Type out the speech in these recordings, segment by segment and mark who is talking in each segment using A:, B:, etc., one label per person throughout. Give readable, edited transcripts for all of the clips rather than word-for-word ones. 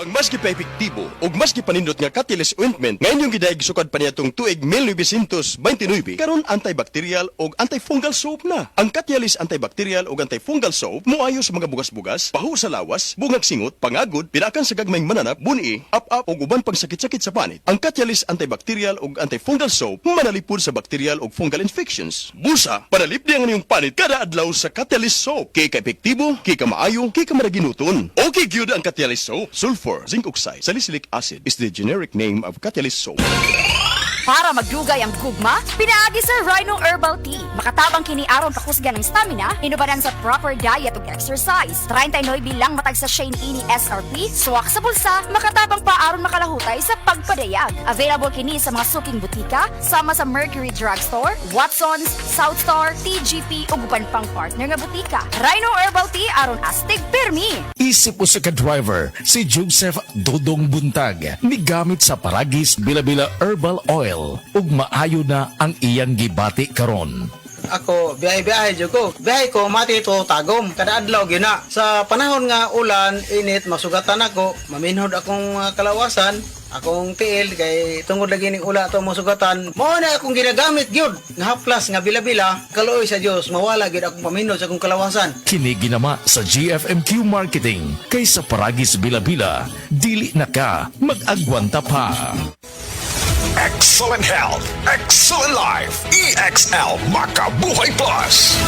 A: Ang mas gipaepektibo ug mas gipanindot nga Catalyst ointment ngayon yung gidaig sukad pa niyatong tuig 1929 karon antibacterial ug antifungal soap na. Ang Catalyst antibacterial ug antifungal soap moayo sa mga bugas-bugas, pahu sa lawas, bungag singot, pangagod, pinakan sa gagmayng mananap, buni, up-up ug uban pang sakit-sakit sa panit. Ang Catalyst antibacterial ug antifungal soap manalipod sa bacterial ug fungal infections. Busa, panalip diyan ang iyong panit kada adlaw sa Catalyst soap. Kay ka-epektibo, kay ka maayo, kay ka maraginuton. Okay gyud ang Catalyst soap. Sulfur, zinc oxide, salicylic acid is the generic name of Catalyst soap.
B: Para magdugay ang gugma, pinaagi sa Rhino Herbal Tea. Makatabang kini aron pakusgan ng stamina, inubadan sa proper diet ug exercise. 39 bilang matag sa Shane ini SRP, suwak sa bulsa, makatabang pa aron makalahutay sa pagpadayag. Available kini sa mga suking butika, sama sa Mercury Drugstore, Watson's, Southstar, TGP ug uban pang partner nga butika. Rhino Herbal Tea aron astig pirmi.
C: Isip po sa ka-driver, si Joseph Dodong Buntag, migamit sa Paragis Bila-Bila Herbal Oil ug maayo na ang iyang gibati karon.
D: Ako, biyahe-biyahe dyan ko. Biyahe ko, mati ito tagom. Kada adlaw, gina. Sa panahon nga ulan, init, masugatan ako. Maminhod akong kalawasan. Akong tiil, kay tungod lagi ning ula ito masugatan. Mao na akong ginagamit, gyud. Nga haplas, nga bila-bila. Kaluoy sa Diyos, mawala gyud akong paminhod sa akong kalawasan.
C: Kini ginama sa GFMQ Marketing. Kay sa Paragis Bila-Bila, dili na ka mag-agwanta pa.
E: Excellent health, excellent life. EXL Makabuhay Plus.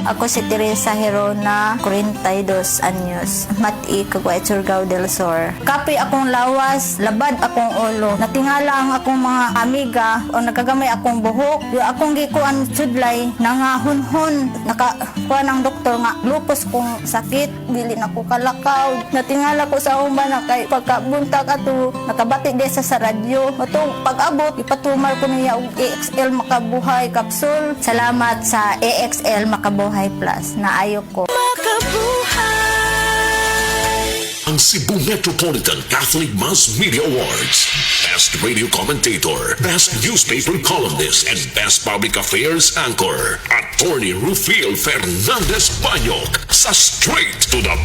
F: Ako si Teresa Herona, 42 anyos, Mati, Caguay, Surigao del Sur. Kapoy akong lawas, labad akong ulo. Natingala ang akong mga amiga o nagagamay akong buhok. Yung akong gikuan sudlay, nangahunhon. Nakakuha ng doktor nga, lupus kong sakit, dili na ko kalakaw. Natingala ko sa umba na kay pagkabuntag ato, nakabati di sa radyo. Matong pag-abot, ipatumar ko niya og EXL Makabuhay Capsule. Salamat sa EXL Makabuhay Plus na ayok ko.
E: Ang Cebu Metropolitan Catholic Mass Media Awards. Best Radio Commentator, Best Newspaper Columnist, and Best Public Affairs Anchor. Attorney Rufil Fernandez Banyok sa Straight to the